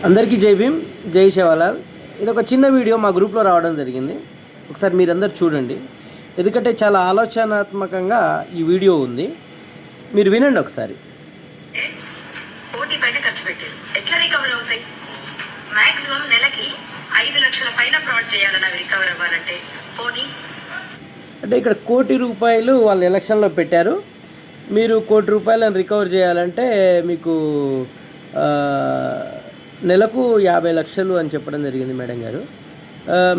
అందరికీ జై భీమ్, జై శివలాల్. ఇది ఒక చిన్న వీడియో మా గ్రూప్లో రావడం జరిగింది. ఒకసారి మీరందరూ చూడండి, ఎందుకంటే చాలా ఆలోచనాత్మకంగా ఈ వీడియో ఉంది. మీరు వినండి ఒకసారి. కోటి పైన ఖర్చు పెట్టారు, ఎట్లా రికవర్ అవుతాయి? మాక్సిమం నెలకి 5 లక్షల పైన ఫ్రాడ్ చేయాలన్న రికవర్ అవ్వాలంటే పోనీ. అంటే ఇక్కడ ₹1,00,00,000 వాళ్ళు ఎలక్షన్లో పెట్టారు. మీరు ₹1,00,00,000 రికవర్ చేయాలంటే మీకు నెలకు 50 లక్షలు అని చెప్పడం జరిగింది మేడం గారు.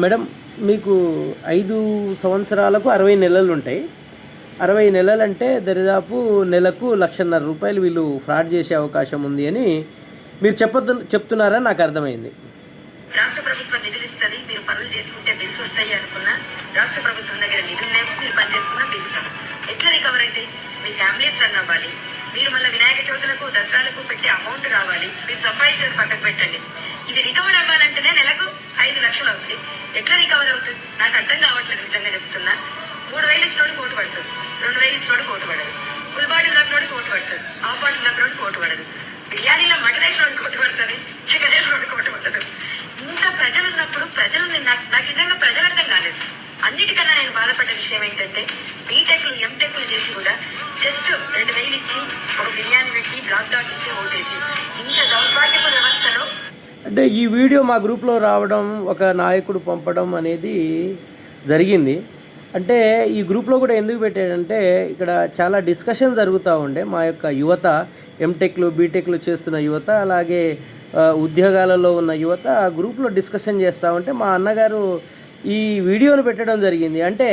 మేడం, మీకు 5 సంవత్సరాలకు 60 నెలలు ఉంటాయి. 60 నెలలు అంటే దరిదాపు నెలకు ₹1,50,000 వీళ్ళు ఫ్రాడ్ చేసే అవకాశం ఉంది అని మీరు చెప్తున్నారని నాకు అర్థమైంది. రాష్ట్ర ప్రభుత్వం నిధులు ఇస్తుంది, మీరు పనులు చేసుకుంటే బిల్స్ వస్తాయి అనుకున్నా రాష్ట్ర ప్రభుత్వం దగ్గర నిధులు లేవు, మీరు పని చేసుకున్న బిల్స్ రావు. ఎట్లా రికవర్ అయితే? మీ ఫ్యామిలీస్ రన్ అవ్వాలి, మీరు మళ్ళీ వినాయక చవితులకు దసరాలకు పెట్టే అమౌంట్ రావాలి, మీరు సంపాదించేది పక్కకు పెట్టండి. ఇది రికవర్ అవ్వాలంటేనే నెలకు 5 లక్షలు అవుతుంది. ఎట్లా రికవర్ అవుతుంది నాకు అర్థం కావట్లేదు, నిజంగా చెప్తున్నా. 3,000 ఇచ్చినోడు కోటు పడుతుంది, 2,000 ఇచ్చినోడు కోటు పడదు, ఫుల్ బాడీ ఉన్నప్పుడు కోటు పడుతుంది, హాఫ్ బాడీ ఉన్నప్పుడు కోటు పడదు, బిర్యానీలో మటన్ వేసినోడు కోటు పడుతుంది, చికెన్ వేసినోడు కోటు పడుతుంది. ఇంత ప్రజలు ఉన్నప్పుడు ప్రజలు నాకు నిజంగా ప్రజలు అర్థం కాలేదు. అన్నిటికన్నా నేను బాధపడ్డ విషయం ఏంటంటే బీటెక్లు ఎంటెక్లు చేసి కూడా జస్ట్ 2,000 ఇచ్చి ఒక బిర్యానీ పెట్టి బ్లాక్ డాక్ ఇస్తే ఓటేసి ఇంత దౌర్భాగ్యపు వ్యవస్థలో. అంటే ఈ వీడియో మా గ్రూప్లో రావడం, ఒక నాయకుడు పంపడం అనేది జరిగింది. అంటే ఈ గ్రూప్లో కూడా ఎందుకు పెట్టాడంటే ఇక్కడ చాలా డిస్కషన్ జరుగుతూ ఉండే. మా యొక్క యువత, ఎంటెక్లు బీటెక్లు చేస్తున్న యువత, అలాగే ఉద్యోగాలలో ఉన్న యువత ఆ గ్రూప్లో డిస్కషన్ చేస్తూ ఉంటే మా అన్నగారు ఈ వీడియోను పెట్టడం జరిగింది. అంటే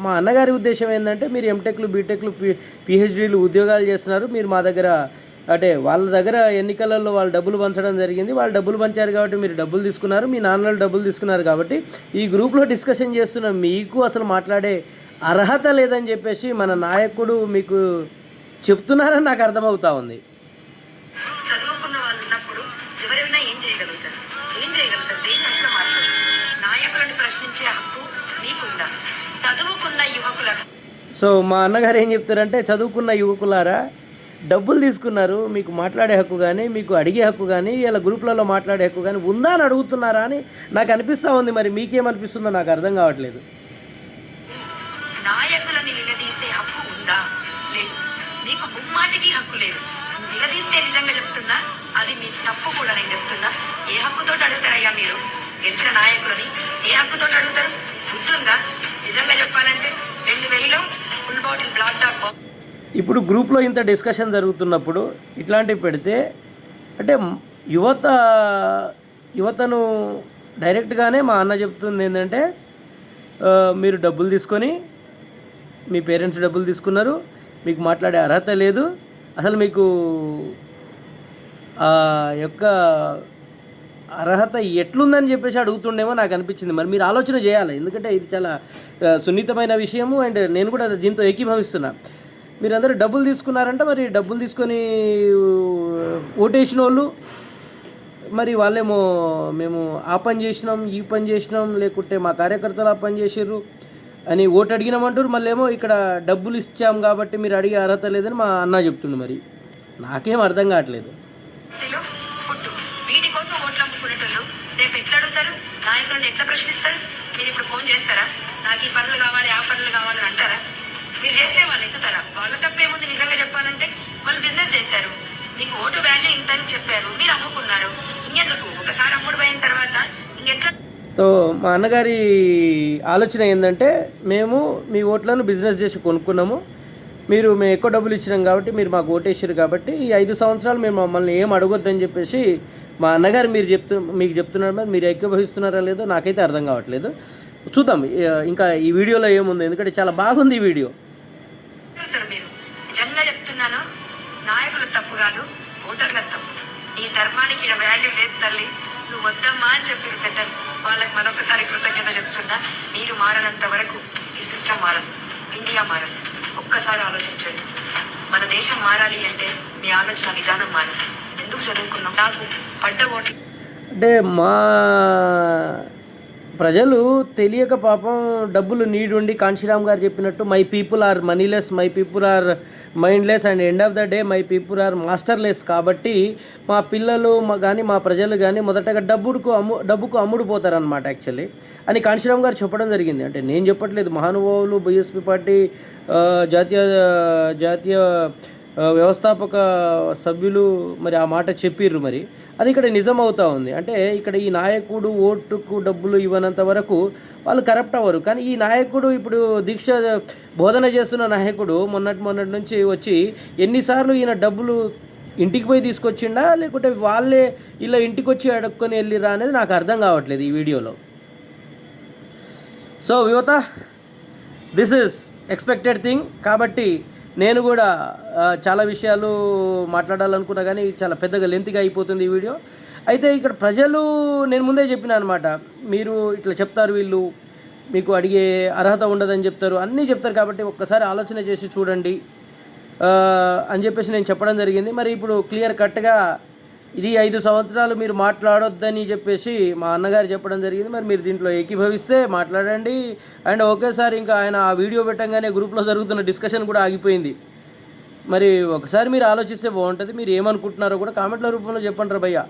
మా అన్నగారి ఉద్దేశం ఏంటంటే, మీరు ఎంటెక్లు బీటెక్లు పిహెచ్డీలు ఉద్యోగాలు చేస్తున్నారు, మీరు మా దగ్గర అంటే వాళ్ళ దగ్గర ఎన్నికలలో వాళ్ళు డబ్బులు పంచడం జరిగింది, వాళ్ళు డబ్బులు పంచారు కాబట్టి మీరు డబ్బులు తీసుకున్నారు, మీ నాన్నలు డబ్బులు తీసుకున్నారు కాబట్టి ఈ గ్రూప్లో డిస్కషన్ చేస్తున్న మీకు అసలు మాట్లాడే అర్హత లేదని చెప్పేసి మన నాయకుడు మీకు చెప్తున్నారని నాకు అర్థమవుతా ఉంది. చదువుకున్న వాళ్ళు ఉన్నప్పుడు ఎవరైనా ఏం చేయగలుగుతారు? దేశంలో మాత్రం నాయకులను ప్రశ్నించే హక్కు మీకుందా? చదువుకున్న యువకుల. సో మా అన్నగారు ఏం చెప్తారంటే, చదువుకున్న యువకులారా, డబ్బులు తీసుకున్నారు, మీకు మాట్లాడే హక్కు కానీ, మీకు అడిగే హక్కు కానీ, ఇలా గ్రూప్లలో మాట్లాడే హక్కు కానీ ఉందా అని అడుగుతున్నారా అని నాకు అనిపిస్తూ ఉంది. మరి మీకేమనిపిస్తుందో నాకు అర్థం కావట్లేదు. నాయకులని నిలదీసే హక్కు ఉందా? లేదు. మీకు ముమ్మాటికి హక్కు లేదు. నిలదీస్తే నిజంగా చెప్తున్నా, అది మీ తప్పు కూడా. నేను చెప్తున్నా, ఏ హక్కుతో అడుగుతారయ్యా మీరు గెలిచిన నాయకులని? ఏ హక్కుతో అడుగుతారు? గుర్తుందా? నిజంగా చెప్పాలంటే 2,000 ఫుల్ బాటిల్ బ్లాక్ డాక్. ఇప్పుడు గ్రూప్లో ఇంత డిస్కషన్ జరుగుతున్నప్పుడు ఇట్లాంటివి పెడితే అంటే యువతను డైరెక్ట్గానే మా అన్న చెప్తుంది ఏంటంటే, మీరు డబ్బులు తీసుకొని, మీ పేరెంట్స్ డబ్బులు తీసుకున్నారు, మీకు మాట్లాడే అర్హత లేదు, అసలు మీకు ఆ యొక్క అర్హత ఎట్లుందని చెప్పేసి అడుగుతుండేమో నాకు అనిపించింది. మరి మీరు ఆలోచన చేయాలి, ఎందుకంటే ఇది చాలా సున్నితమైన విషయము. అండ్ నేను కూడా దీంతో ఏకీభవిస్తున్నా. మీరందరూ డబ్బులు తీసుకున్నారంటే, మరి డబ్బులు తీసుకొని ఓటేసిన వాళ్ళు, మరి వాళ్ళేమో మేము ఆ పని చేసినాం, ఈ పని చేసినాం, లేకుంటే మా కార్యకర్తలు ఆ పని చేసారు అని ఓటు అడిగినామంటారు. మళ్ళీ ఏమో ఇక్కడ డబ్బులు ఇచ్చాం కాబట్టి మీరు అడిగే అర్హత లేదని మా అన్న చెప్తుండు. మరి నాకేం అర్థం కావట్లేదు. వీటి కోసం ఓట్లు అమ్ముకునేటోళ్ళు రేపు ఎట్లా అడుగుతారు? నాయకులను ఎట్లా ప్రశ్నిస్తారు? మీరు ఇప్పుడు ఫోన్ చేస్తారా? నాకు ఈ పనులు కావాలి, ఆ పనులు కావాలని అంటారా? మీరు చేస్తే వాళ్ళు ఎత్తుతారా? వాళ్ళ తప్పేముంది? నిజంగా చెప్పాలంటే వాళ్ళు బిజినెస్ చేశారు, మీకు ఓటు వాల్యూ ఇంత అని చెప్పారు, మీరు అమ్ముకున్నారు. ఇంకెందుకు? ఒకసారి అమ్ముడు పోయిన తర్వాత ఇంకెట్లా? సో మా అన్నగారి ఆలోచన ఏంటంటే, మేము మీ ఓట్లను బిజినెస్ చేసి కొనుక్కున్నాము, మేము ఎక్కువ డబ్బులు ఇచ్చినాం కాబట్టి మీరు మాకు ఓటేసారు కాబట్టి ఈ 5 సంవత్సరాలు మేము మమ్మల్ని ఏం అడగొద్దని చెప్పేసి మా అన్నగారు మీకు చెప్తున్నారు. మరి మీరు ఏకీభవిస్తున్నారా లేదో నాకైతే అర్థం కావట్లేదు. చూద్దాం ఇంకా ఈ వీడియోలో ఏముంది, ఎందుకంటే చాలా బాగుంది ఈ వీడియో. మీరు నిజంగా చెప్తున్నాను, నాయకుల తప్పు కాదు, ఓటర్ల తప్పు. ఈ ధర్మానికి ఇక్కడ వాల్యూ లేదు తల్లి, నువ్వు వద్దమ్మా అని చెప్పారు పెద్దలు. వాళ్ళకి మరొకసారి కృతజ్ఞత చెప్తున్నా. మీరు మారనంత వరకు ఈ సిస్టమ్ మారదు, ఇండియా మారదు. ఒక్కసారి ఆలోచించండి. మన దేశం మారాలి అంటే మీ ఆలోచన విధానం మారాలి. ఎందుకు చదువుకున్నాం? నాకు పడ్డ ఓట్లు అంటే మా ప్రజలు తెలియక పాపం డబ్బులు నీడుండి కాంశీరామ్ గారు చెప్పినట్టు my people are moneyless, my people are mindless and end of the day my people are masterless. కాబట్టి మా పిల్లలు కానీ మా ప్రజలు కానీ మొదటగా డబ్బుకు అమ్ముడు పోతారనమాట యాక్చువల్లీ అని కాంశీరామ్ గారు చెప్పడం జరిగింది. అంటే నేను చెప్పట్లేదు, మహానుభావులు బీఎస్పీ పార్టీ జాతీయ వ్యవస్థాపక సభ్యులు మరి ఆ మాట చెప్పిర్రు. మరి అది ఇక్కడ నిజం అవుతా ఉంది. అంటే ఇక్కడ ఈ నాయకుడు ఓటుకు డబ్బులు ఇవ్వనంత వరకు వాళ్ళు కరప్ట్ అవ్వరు. కానీ ఈ నాయకుడు ఇప్పుడు దీక్ష బోధన చేస్తున్న నాయకుడు మొన్నటి నుంచి వచ్చి ఎన్నిసార్లు ఈయన డబ్బులు ఇంటికి పోయి తీసుకొచ్చిండా లేకుంటే వాళ్ళే ఇలా ఇంటికి వచ్చి అడుక్కొని వెళ్ళిరా అనేది నాకు అర్థం కావట్లేదు ఈ వీడియోలో. సో యువత, దిస్ ఈజ్ ఎక్స్పెక్టెడ్ థింగ్. కాబట్టి నేను కూడా చాలా విషయాలు మాట్లాడాలనుకున్నా కానీ చాలా పెద్దగా లెంత్గా అయిపోతుంది ఈ వీడియో. అయితే ఇక్కడ ప్రజలు, నేను ముందే చెప్పిన అనమాట, మీరు ఇట్లా చెప్తారు, వీళ్ళు మీకు అడిగే అర్హత ఉండదని చెప్తారు, అన్నీ చెప్తారు. కాబట్టి ఒక్కసారి ఆలోచన చేసి చూడండి అని చెప్పేసి నేను చెప్పడం జరిగింది. మరి ఇప్పుడు క్లియర్ కట్గా ఇది 5 సంవత్సరాలు మీరు మాట్లాడొద్దని చెప్పేసి మా అన్నగారు చెప్పడం జరిగింది. మరి మీరు దీంట్లో ఏకీభవిస్తే మాట్లాడండి. అండ్ ఒకేసారి ఇంకా ఆయన ఆ వీడియో పెట్టంగానే గ్రూప్లో జరుగుతున్న డిస్కషన్ కూడా ఆగిపోయింది. మరి ఒకసారి మీరు ఆలోచిస్తే బాగుంటుంది. మీరు ఏమనుకుంటున్నారో కూడా కామెంట్ల రూపంలో చెప్పండి రా భయ్యా.